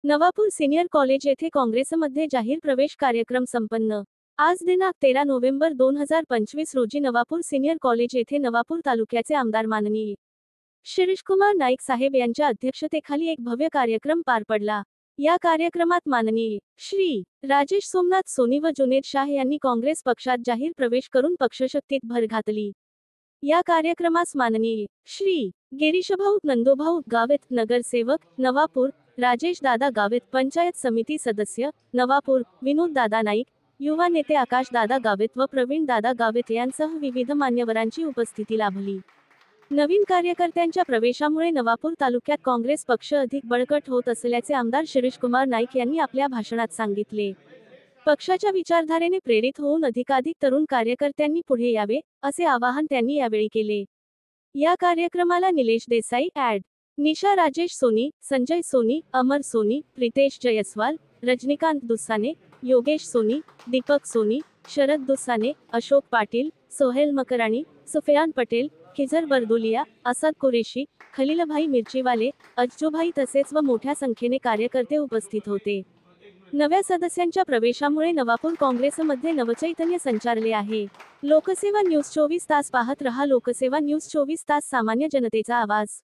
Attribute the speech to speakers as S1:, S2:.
S1: Navapur senior college येथे काँग्रेसमध्ये जाहीर प्रवेश कार्यक्रम संपन्न। आज दिनांक 13 नोव्हेंबर 2025 रोजी नवापूर सिनियर कॉलेज येथे नवापूर तालुक्याचे आमदार माननीय शिरीषकुमार नाईक साहेब यांच्या अध्यक्षतेखाली एक भव्य कार्यक्रम पार पडला। या कार्यक्रमात माननीय श्री राजेश सोमनाथ सोनी व जुनेद शाह यांनी काँग्रेस पक्षात जाहीर प्रवेश करून पक्षशक्तीत भर घातली। या कार्यक्रमास माननीय श्री गिरीशभाऊ नंदोभाऊ गावित नगरसेवक नवापूर, राजेश दादा गावित पंचायत समिती सदस्य नवापूर, विनोद दादा नाईक युवा नेते आकाश दादा गावित व प्रवीण दादा गावित यांसह विविध मान्यवरांची उपस्थिती लाभली। नवीन कार्यकर्त्यांच्या प्रवेशामुळे नवापूर तालुक्यात काँग्रेस पक्ष अधिक बळकट होत असल्याचे आमदार शिरीषकुमार नाईक यांनी आपल्या भाषणात सांगितले। पक्षाच्या विचारधारेने प्रेरित होऊन अधिकाधिक तरुण कार्यकर्त्यांनी पुढे यावे, असे आवाहन त्यांनी यावेळी केले। या कार्यक्रमाला निलेश देसाई, ॲड. निशा राजेश सोनी, संजय सोनी, अमर सोनी, प्रितेश जयस्वाल, रजनीकांत दुसाने, योगेश सोनी, दीपक सोनी, शरद दुसाने, अशोक पाटील, सोहेल मकराणी, सुफियान पटेल, खिजर बरदुलिया, असद कुरेशी, खलीलभाई मिर्चीवाले, अज्जूभाई तसेच व मोठ्या संख्येने कार्यकर्ते उपस्थित होते। नव्या सदस्यांच्या प्रवेशामुळे नवापूर काँग्रेसमध्ये नवचैतन्य संचारले आहे। लोकसेवा न्यूज 24 तास पाहत रहा। लोकसेवा न्यूज 24 तास, सामान्य जनतेचा आवाज।